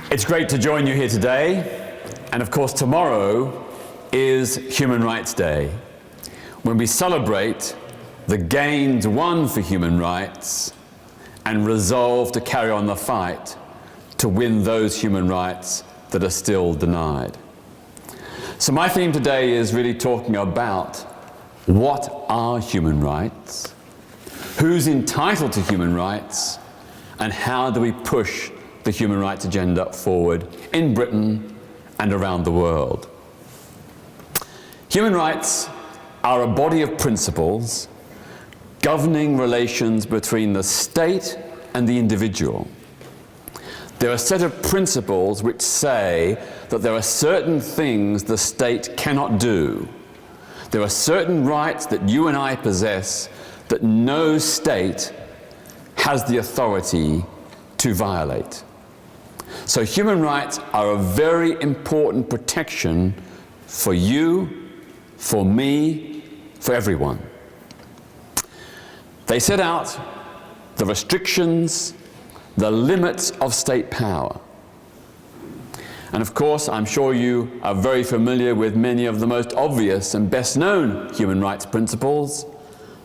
It's great to join you here today, and of course tomorrow is Human Rights Day, when we celebrate the gains won for human rights and resolve to carry on the fight to win those human rights that are still denied. So my theme today is really talking about what are human rights, who's entitled to human rights, and how do we push the human rights agenda forward in Britain and around the world. Human rights are a body of principles governing relations between the state and the individual. They're a set of principles which say that there are certain things the state cannot do. There are certain rights that you and I possess that no state has the authority to violate. So human rights are a very important protection for you, for me, for everyone. They set out the restrictions, the limits of state power. And of course, I'm sure you are very familiar with many of the most obvious and best known human rights principles,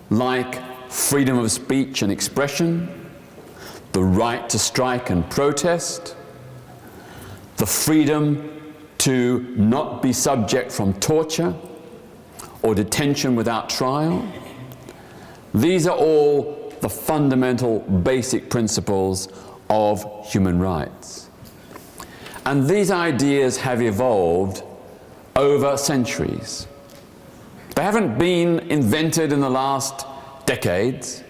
like freedom of speech and expression, the right to strike and protest, the freedom to not be subject from torture or detention without trial. These are all the fundamental basic principles of human rights. And these ideas have evolved over centuries. They haven't been invented in the last decades.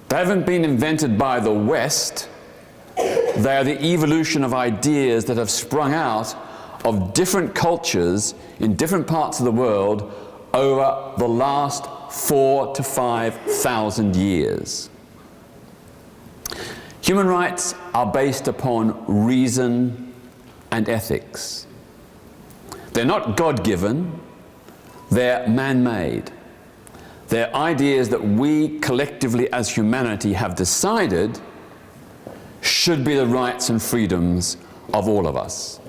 They haven't been invented by the West. They are the evolution of ideas that have sprung out of different cultures in different parts of the world over the last 4,000 to 5,000 years. Human rights are based upon reason and ethics. They're not God-given, they're man-made. They're ideas that we collectively as humanity have decided should be the rights and freedoms of all of us.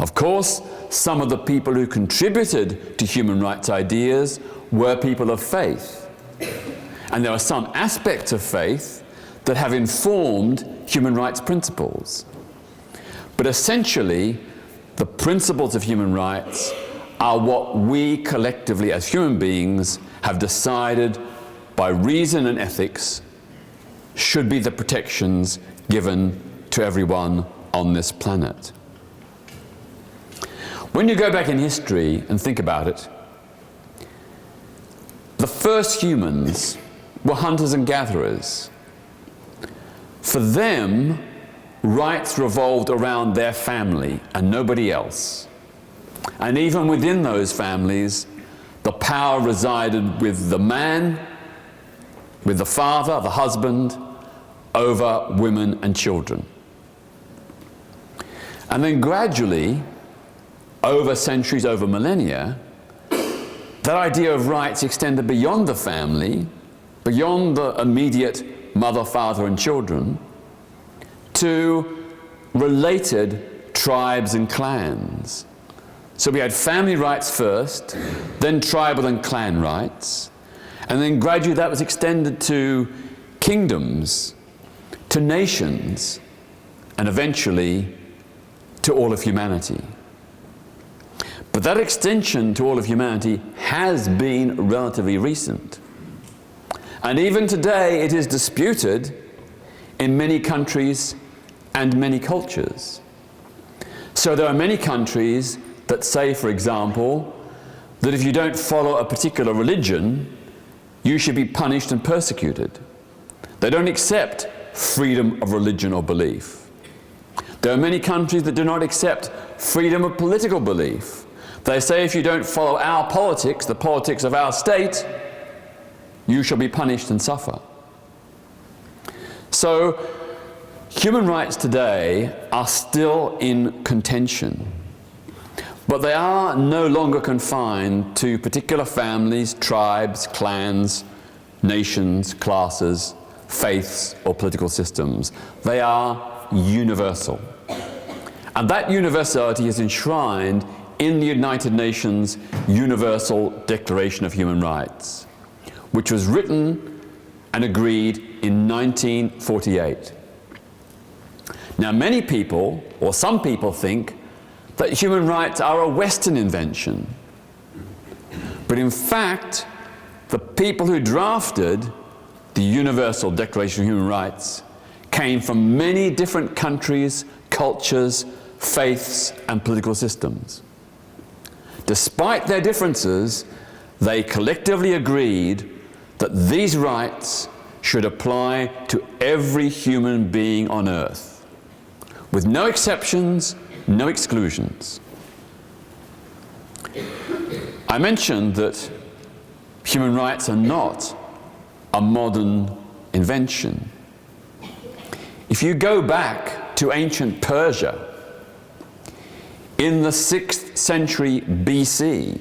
Of course, some of the people who contributed to human rights ideas were people of faith. And there are some aspects of faith that have informed human rights principles. But essentially, the principles of human rights are what we collectively as human beings have decided by reason and ethics should be the protections given to everyone on this planet. When you go back in history and think about it, the first humans were hunters and gatherers. For them, rights revolved around their family and nobody else. And even within those families, the power resided with the man, with the father, the husband, over women and children. And then gradually, over centuries, over millennia, that idea of rights extended beyond the family, beyond the immediate mother, father, and children, to related tribes and clans. So we had family rights first, then tribal and clan rights, and then gradually that was extended to kingdoms, to nations, and eventually to all of humanity. But that extension to all of humanity has been relatively recent. And even today it is disputed in many countries and many cultures. So there are many countries that say, for example, that if you don't follow a particular religion, you should be punished and persecuted. They don't accept freedom of religion or belief. There are many countries that do not accept freedom of political belief. They say if you don't follow our politics, the politics of our state, you shall be punished and suffer. So, human rights today are still in contention, but they are no longer confined to particular families, tribes, clans, nations, classes, faiths, or political systems. They are universal. And that universality is enshrined in the United Nations Universal Declaration of Human Rights, which was written and agreed in 1948. Now, many people, or some people, think that human rights are a Western invention. But in fact, the people who drafted the Universal Declaration of Human Rights came from many different countries, cultures, faiths, and political systems. Despite their differences, they collectively agreed that these rights should apply to every human being on earth, with no exceptions, no exclusions. I mentioned that human rights are not a modern invention. If you go back to ancient Persia, in the 6th century BC,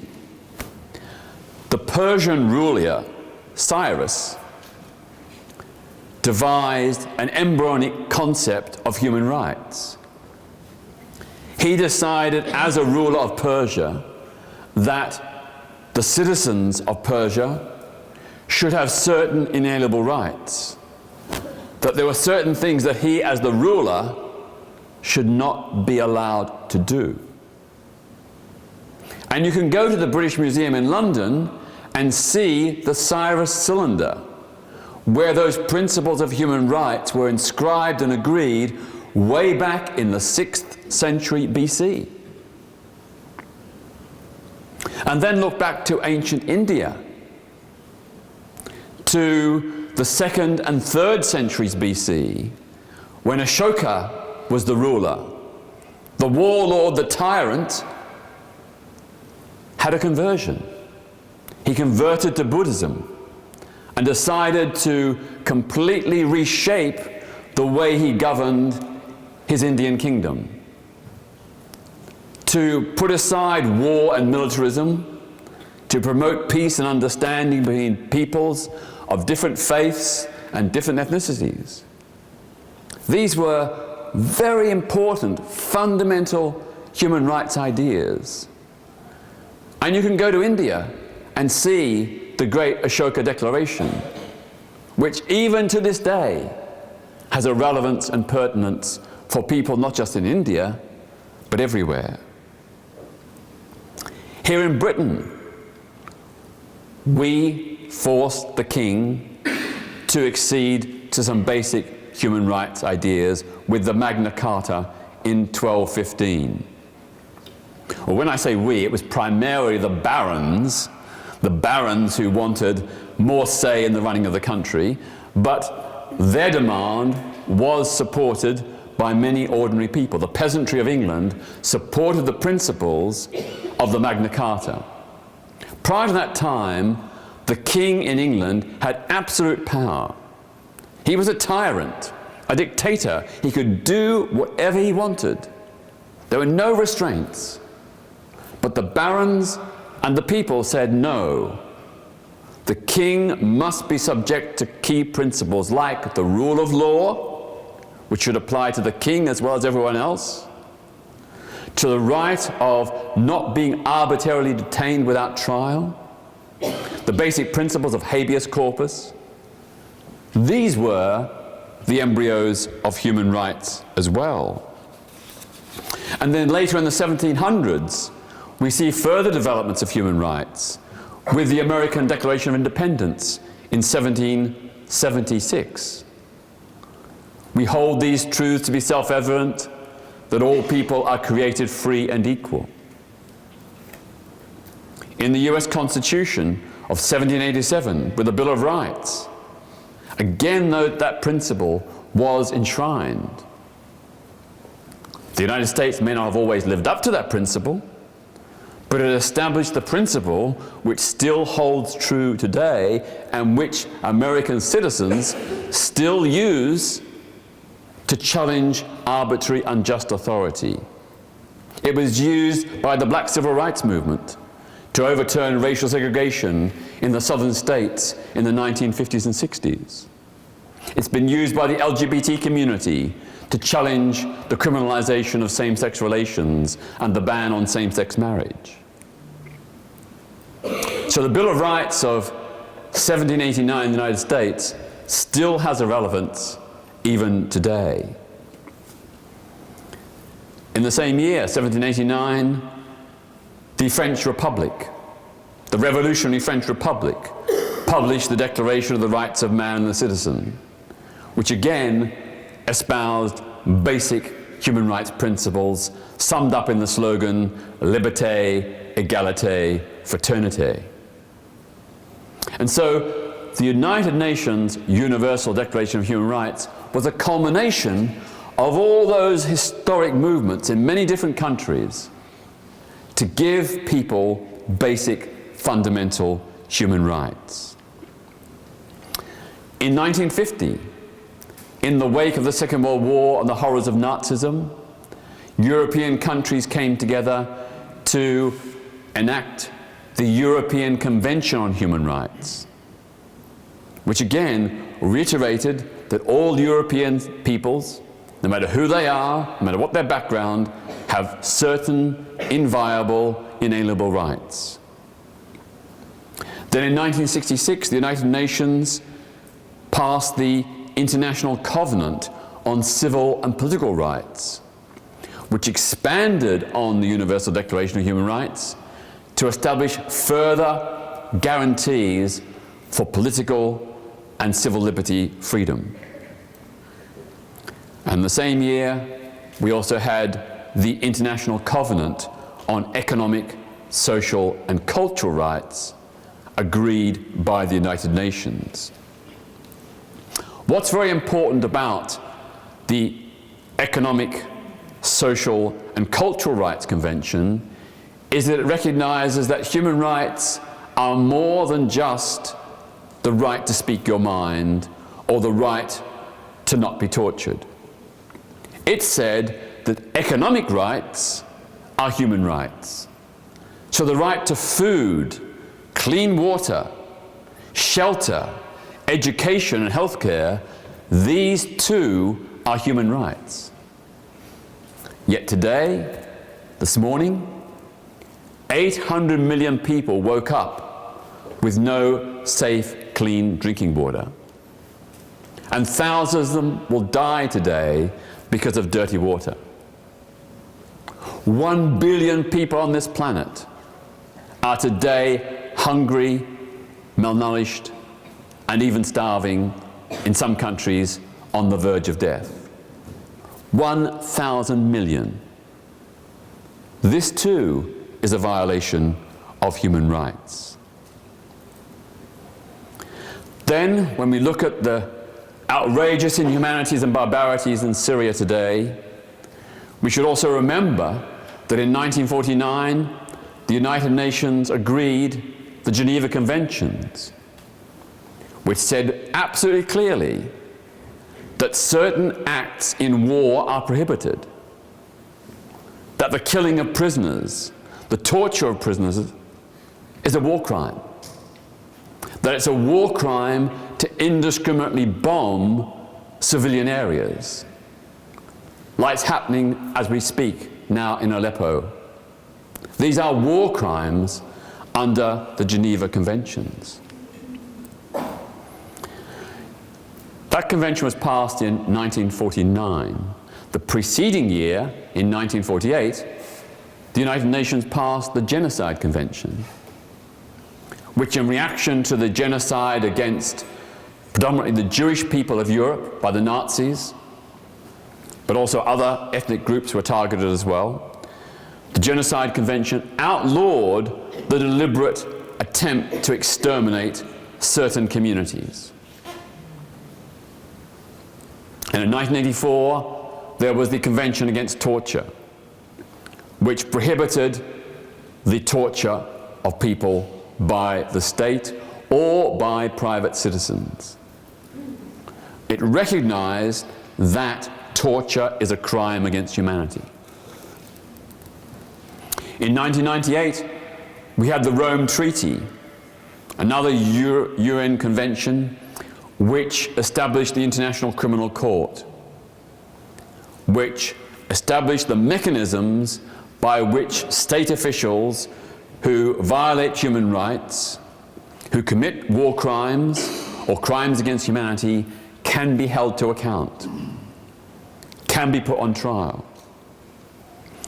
the Persian ruler Cyrus devised an embryonic concept of human rights. He decided, as a ruler of Persia, that the citizens of Persia should have certain inalienable rights, that there were certain things that he, as the ruler, should not be allowed to do. And you can go to the British Museum in London and see the Cyrus cylinder, where those principles of human rights were inscribed and agreed way back in the 6th century BC. And then look back to ancient India, to the 2nd and 3rd centuries BC, when Ashoka was the ruler. The warlord, the tyrant, had a conversion. He converted to Buddhism and decided to completely reshape the way he governed his Indian kingdom, to put aside war and militarism, to promote peace and understanding between peoples of different faiths and different ethnicities. These were very important, fundamental human rights ideas. And you can go to India and see the great Ashoka Declaration, which even to this day has a relevance and pertinence for people not just in India, but everywhere. Here in Britain, we forced the king to accede to some basic human rights ideas with the Magna Carta in 1215. Well, when I say we, it was primarily the barons who wanted more say in the running of the country, but their demand was supported by many ordinary people. The peasantry of England supported the principles of the Magna Carta. Prior to that time, the king in England had absolute power. He was a tyrant, a dictator. He could do whatever he wanted. There were no restraints. But the barons and the people said no. The king must be subject to key principles like the rule of law, which should apply to the king as well as everyone else, to the right of not being arbitrarily detained without trial, the basic principles of habeas corpus. These were the embryos of human rights as well. And then later in the 1700s, we see further developments of human rights with the American Declaration of Independence in 1776. We hold these truths to be self-evident, that all people are created free and equal. In the US Constitution of 1787, with the Bill of Rights, again, that principle was enshrined. The United States may not have always lived up to that principle, but it established the principle which still holds true today and which American citizens still use to challenge arbitrary, unjust authority. It was used by the Black Civil Rights Movement to overturn racial segregation in the southern states in the 1950s and 60s. It's been used by the LGBT community to challenge the criminalization of same-sex relations and the ban on same-sex marriage. So the Bill of Rights of 1789 in the United States still has a relevance even today. In the same year, 1789, the French Republic, the revolutionary French Republic, published the Declaration of the Rights of Man and the Citizen, which again espoused basic human rights principles summed up in the slogan, Liberté, Égalité, Fraternité. And so the United Nations Universal Declaration of Human Rights was a culmination of all those historic movements in many different countries to give people basic fundamental human rights. In 1950, in the wake of the Second World War and the horrors of Nazism, European countries came together to enact the European Convention on Human Rights, which again reiterated that all European peoples, no matter who they are, no matter what their background, have certain inviolable, inalienable rights. Then in 1966, the United Nations passed the International Covenant on Civil and Political Rights, which expanded on the Universal Declaration of Human Rights to establish further guarantees for political and civil liberty freedom. And the same year, we also had the International Covenant on Economic, Social and Cultural Rights, agreed by the United Nations. What's very important about the Economic, Social and Cultural Rights Convention is that it recognizes that human rights are more than just the right to speak your mind or the right to not be tortured. It said that economic rights are human rights. So the right to food, clean water, shelter, education and healthcare, these too are human rights. Yet today, this morning, 800 million people woke up with no safe, clean drinking water. And thousands of them will die today because of dirty water. 1 billion people on this planet are today hungry, malnourished, and even starving, in some countries on the verge of death. 1,000 million. This too is a violation of human rights. Then, when we look at the outrageous inhumanities and barbarities in Syria today, we should also remember that in 1949, the United Nations agreed the Geneva Conventions, which said absolutely clearly that certain acts in war are prohibited, that the killing of prisoners, the torture of prisoners is a war crime, that it's a war crime to indiscriminately bomb civilian areas, like it's happening as we speak now in Aleppo. These are war crimes under the Geneva Conventions. That convention was passed in 1949. The preceding year, in 1948, the United Nations passed the Genocide Convention, which in reaction to the genocide against predominantly the Jewish people of Europe by the Nazis, but also other ethnic groups were targeted as well, the Genocide Convention outlawed the deliberate attempt to exterminate certain communities. And in 1984, there was the Convention Against Torture, which prohibited the torture of people by the state or by private citizens. It recognized that torture is a crime against humanity. In 1998, we had the Rome Treaty, another UN convention which established the International Criminal Court. which establish the mechanisms by which state officials who violate human rights, who commit war crimes or crimes against humanity, can be held to account, can be put on trial.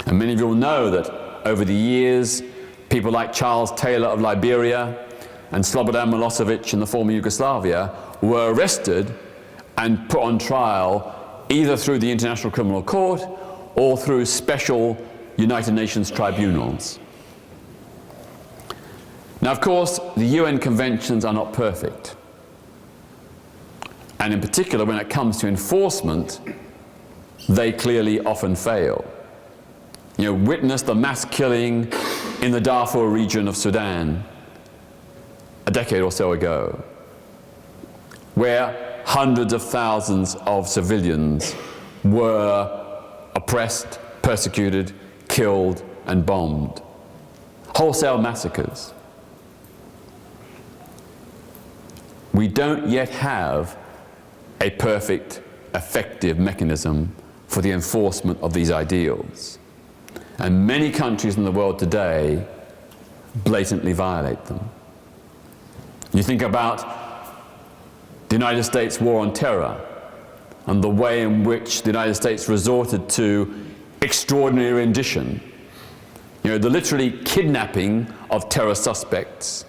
And many of you will know that over the years, people like Charles Taylor of Liberia and Slobodan Milosevic in the former Yugoslavia were arrested and put on trial either through the International Criminal Court or through special United Nations tribunals. Now, of course, the UN conventions are not perfect. And in particular, when it comes to enforcement, they clearly often fail. You know, witness the mass killing in the Darfur region of Sudan a decade or so ago, where hundreds of thousands of civilians were oppressed, persecuted, killed, and bombed. Wholesale massacres. We don't yet have a perfect, effective mechanism for the enforcement of these ideals. And many countries in the world today blatantly violate them. You think about the United States war on terror and the way in which the United States resorted to extraordinary rendition. You know, the literally kidnapping of terror suspects,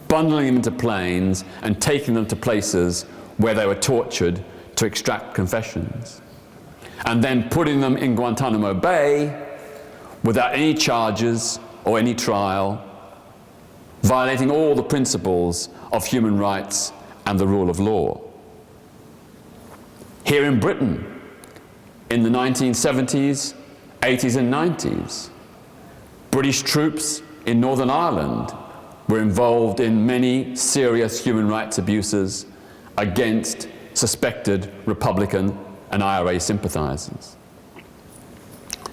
bundling them into planes and taking them to places where they were tortured to extract confessions, and then putting them in Guantanamo Bay without any charges or any trial, violating all the principles of human rights and the rule of law. Here in Britain, in the 1970s, 80s and 90s, British troops in Northern Ireland were involved in many serious human rights abuses against suspected Republican and IRA sympathizers.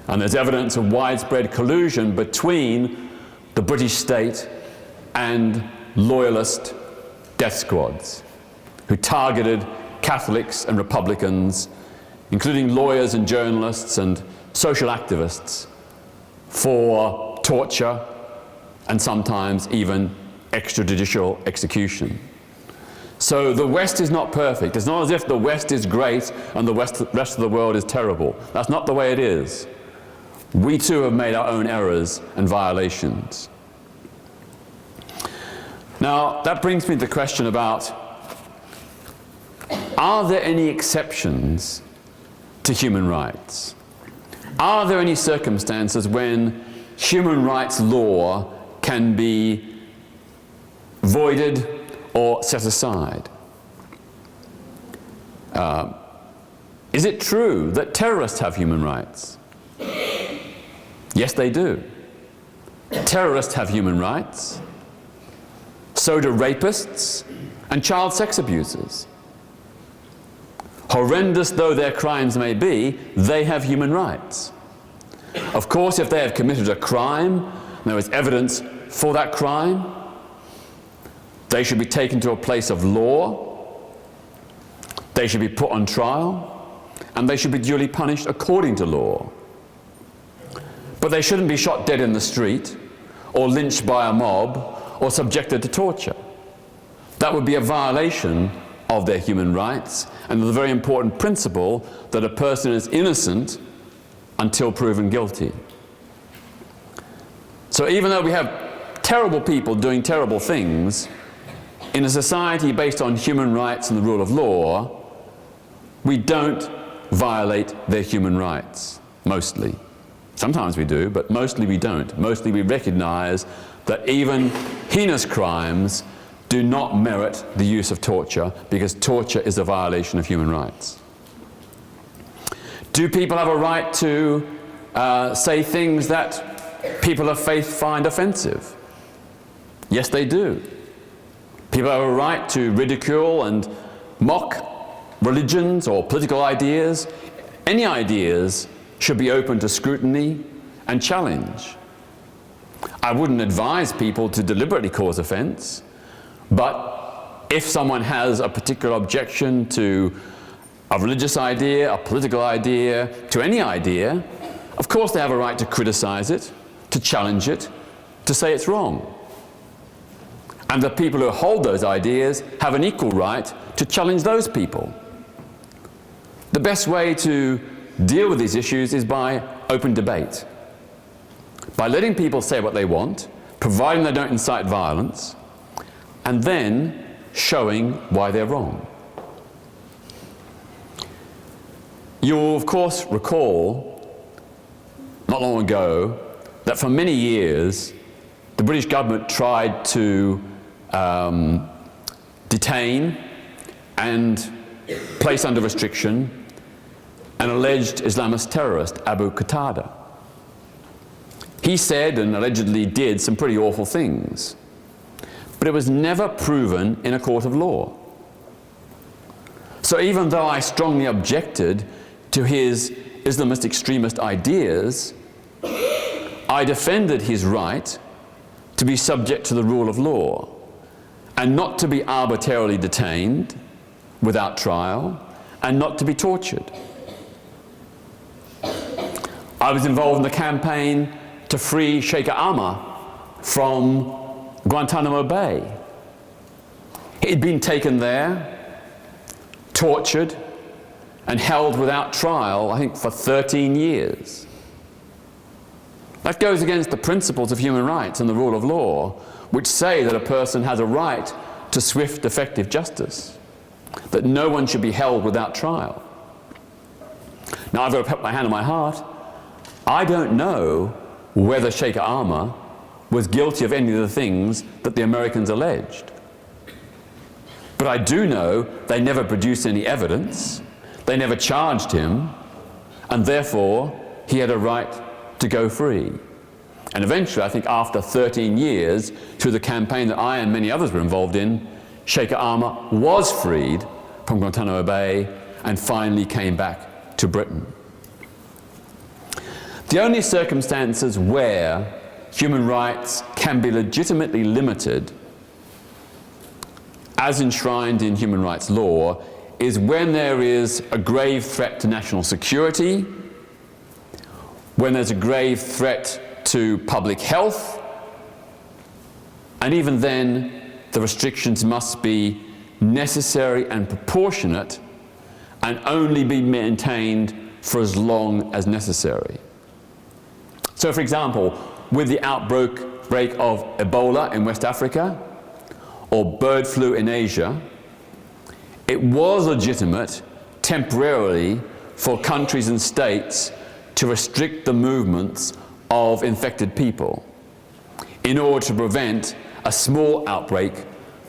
And there's evidence of widespread collusion between the British state and loyalist death squads who targeted Catholics and Republicans, including lawyers and journalists and social activists, for torture and sometimes even extrajudicial execution. So the West is not perfect. It's not as if the West is great and the rest of the world is terrible. That's not the way it is. We too have made our own errors and violations. Now, that brings me to the question about, are there any exceptions to human rights? Are there any circumstances when human rights law can be voided or set aside? Is it true that terrorists have human rights? Yes, they do. Terrorists have human rights. So do rapists and child sex abusers. Horrendous though their crimes may be, they have human rights. Of course, if they have committed a crime, and there is evidence for that crime, they should be taken to a place of law, they should be put on trial, and they should be duly punished according to law. But they shouldn't be shot dead in the street, or lynched by a mob, or subjected to torture. That would be a violation of their human rights, and the very important principle that a person is innocent until proven guilty. So even though we have terrible people doing terrible things, in a society based on human rights and the rule of law, we don't violate their human rights, mostly. Sometimes we do, but mostly we don't. Mostly we recognize that even heinous crimes do not merit the use of torture, because torture is a violation of human rights. Do people have a right to say things that people of faith find offensive? Yes, they do. People have a right to ridicule and mock religions or political ideas. Any ideas should be open to scrutiny and challenge. I wouldn't advise people to deliberately cause offense, but if someone has a particular objection to a religious idea, a political idea, to any idea, of course they have a right to criticize it, to challenge it, to say it's wrong. And the people who hold those ideas have an equal right to challenge those people. The best way to deal with these issues is by open debate, by letting people say what they want, providing they don't incite violence, and then showing why they're wrong. You'll of course recall, not long ago, that for many years the British government tried to detain and place under restriction an alleged Islamist terrorist, Abu Qatada. He said and allegedly did some pretty awful things, but it was never proven in a court of law. So even though I strongly objected to his Islamist extremist ideas, I defended his right to be subject to the rule of law and not to be arbitrarily detained without trial and not to be tortured. I was involved in the campaign to free Sheikh Ahmad from Guantanamo Bay. He'd been taken there, tortured, and held without trial, I think, for 13 years. That goes against the principles of human rights and the rule of law, which say that a person has a right to swift, effective justice, that no one should be held without trial. Now, I've got to put my hand on my heart. I don't know whether Sheikh Ahmad was guilty of any of the things that the Americans alleged. But I do know they never produced any evidence, they never charged him, and therefore he had a right to go free. And eventually, I think after 13 years, through the campaign that I and many others were involved in, Sheikh Ahmad was freed from Guantanamo Bay and finally came back to Britain. The only circumstances where human rights can be legitimately limited, as enshrined in human rights law, is when there is a grave threat to national security, when there's a grave threat to public health, and even then the restrictions must be necessary and proportionate and only be maintained for as long as necessary. So, for example, with the outbreak of Ebola in West Africa or bird flu in Asia, it was legitimate temporarily for countries and states to restrict the movements of infected people in order to prevent a small outbreak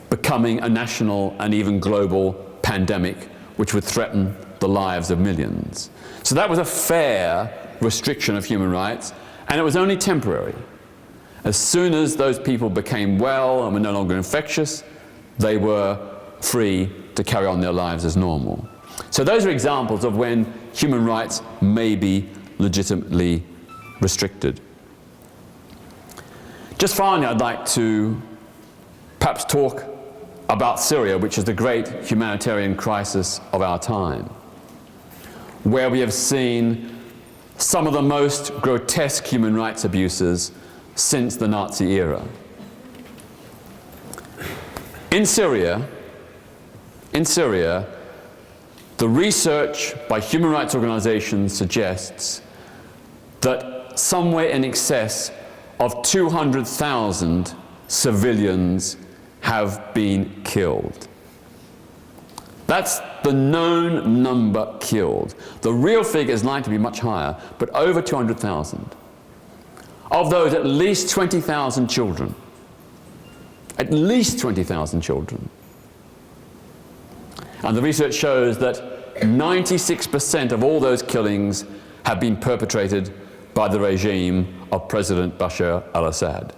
becoming a national and even global pandemic which would threaten the lives of millions. So that was a fair restriction of human rights, and it was only temporary. As soon as those people became well and were no longer infectious, they were free to carry on their lives as normal. So those are examples of when human rights may be legitimately restricted. Just finally, I'd like to perhaps talk about Syria, which is the great humanitarian crisis of our time, where we have seen some of the most grotesque human rights abuses since the Nazi era. In Syria, the research by human rights organizations suggests that somewhere in excess of 200,000 civilians have been killed. That's the known number killed. The real figure is likely to be much higher, but over 200,000. Of those, at least 20,000 children. At least 20,000 children. And the research shows that 96% of all those killings have been perpetrated by the regime of President Bashar al-Assad.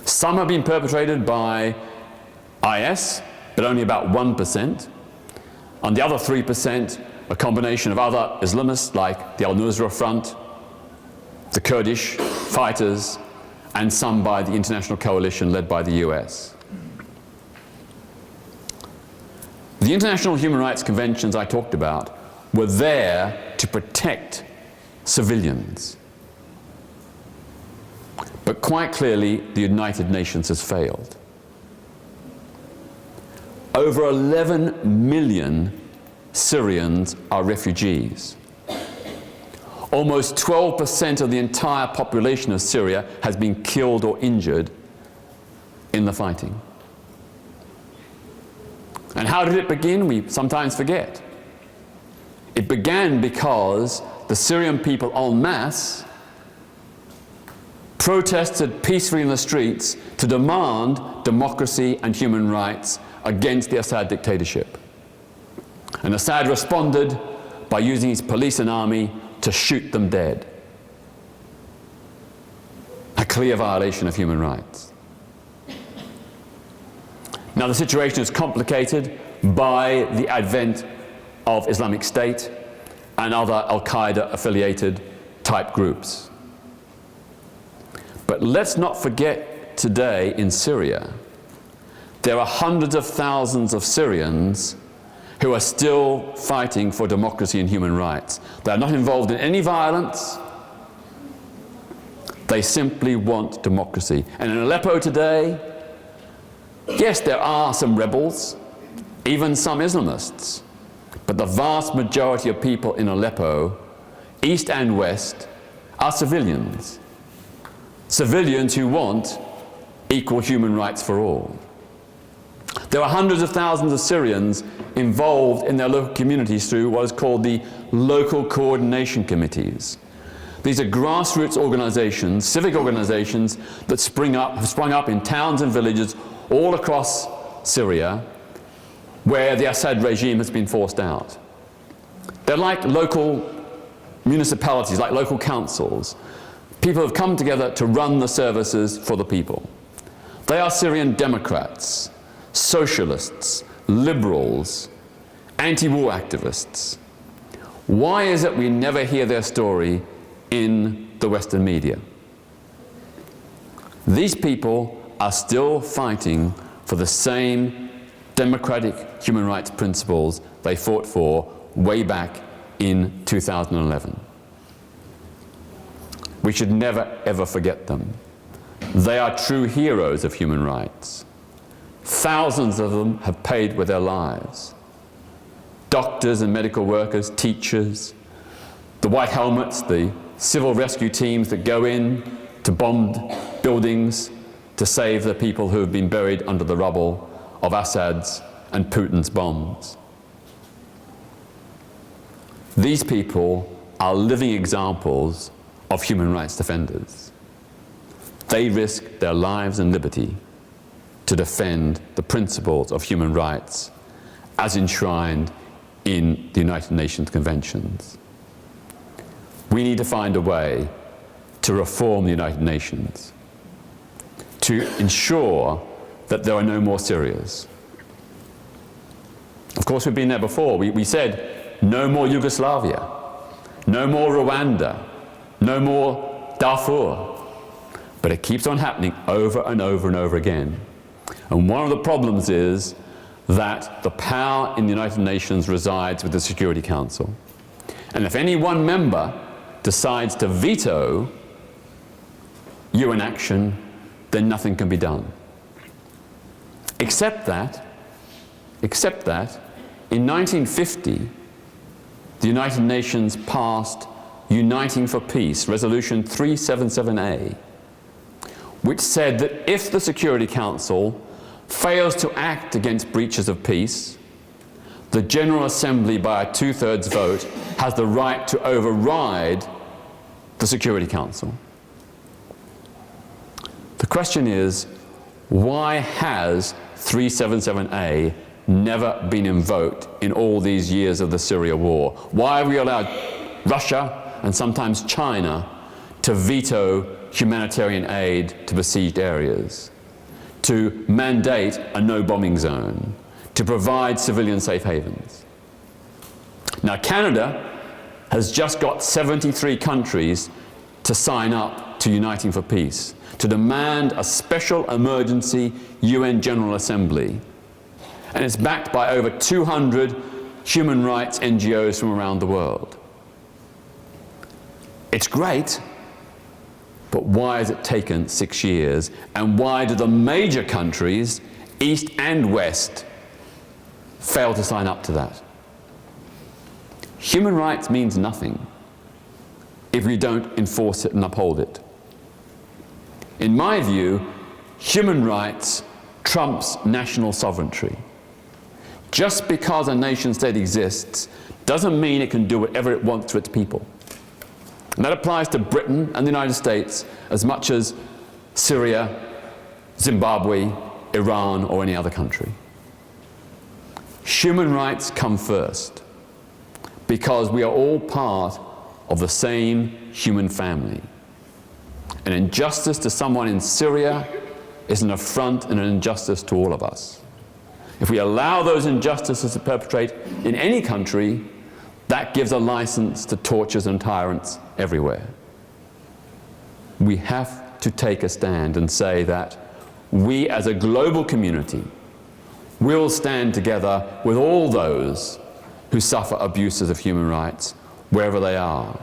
Some have been perpetrated by IS, but only about 1%. And the other 3%, a combination of other Islamists like the Al-Nusra Front, the Kurdish fighters, and some by the international coalition led by the US. The international human rights conventions I talked about were there to protect civilians. But quite clearly, the United Nations has failed. Over 11 million Syrians are refugees. Almost 12% of the entire population of Syria has been killed or injured in the fighting. And how did it begin? We sometimes forget. It began because the Syrian people en masse protested peacefully in the streets to demand democracy and human rights against the Assad dictatorship. And Assad responded by using his police and army to shoot them dead. A clear violation of human rights. Now the situation is complicated by the advent of Islamic State and other Al-Qaeda affiliated type groups. But let's not forget today in Syria, there are hundreds of thousands of Syrians who are still fighting for democracy and human rights. They are not involved in any violence. They simply want democracy. And in Aleppo today, yes, there are some rebels, even some Islamists, but the vast majority of people in Aleppo, east and west, are civilians. Civilians who want equal human rights for all. There are hundreds of thousands of Syrians involved in their local communities through what is called the local coordination committees. These are grassroots organizations, civic organizations that have sprung up in towns and villages all across Syria where the Assad regime has been forced out. They're like local municipalities, like local councils. People have come together to run the services for the people. They are Syrian Democrats, socialists, liberals, anti-war activists. Why is it we never hear their story in the Western media? These people are still fighting for the same democratic human rights principles they fought for way back in 2011. We should never ever forget them. They are true heroes of human rights. Thousands of them have paid with their lives. Doctors and medical workers, teachers, the white helmets, the civil rescue teams that go in to bomb buildings to save the people who have been buried under the rubble of Assad's and Putin's bombs. These people are living examples of human rights defenders. They risk their lives and liberty to defend the principles of human rights as enshrined in the United Nations conventions. We need to find a way to reform the United Nations, to ensure that there are no more Syrias. Of course, we've been there before. We said no more Yugoslavia, no more Rwanda, no more Darfur. But it keeps on happening over and over and over again. And one of the problems is that the power in the United Nations resides with the Security Council. And if any one member decides to veto UN action, then nothing can be done. Except that in 1950, the United Nations passed Uniting for Peace, Resolution 377A, which said that if the Security Council fails to act against breaches of peace, the General Assembly by a 2/3 vote has the right to override the Security Council. The question is, why has 377A never been invoked in all these years of the Syria war? Why have we allowed Russia and sometimes China to veto humanitarian aid to besieged areas, to mandate a no-bombing zone, to provide civilian safe havens? Now, Canada has just got 73 countries to sign up to Uniting for Peace, to demand a special emergency UN General Assembly. and it's backed by over 200 human rights NGOs from around the world. It's great, but why has it taken 6 years? And why do the major countries, East and West, fail to sign up to that? Human rights means nothing if we don't enforce it and uphold it. In my view, human rights trumps national sovereignty. Just because a nation state exists doesn't mean it can do whatever it wants to its people. And that applies to Britain and the United States as much as Syria, Zimbabwe, Iran, or any other country. Human rights come first because we are all part of the same human family. An injustice to someone in Syria is an affront and an injustice to all of us. If we allow those injustices to perpetrate in any country, that gives a license to tortures and tyrants everywhere. We have to take a stand and say that we as a global community will stand together with all those who suffer abuses of human rights wherever they are.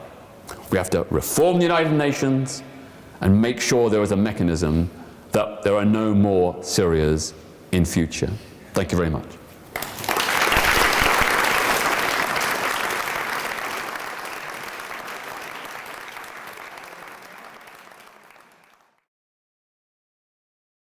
We have to reform the United Nations and make sure there is a mechanism that there are no more Syrias in future. Thank you very much.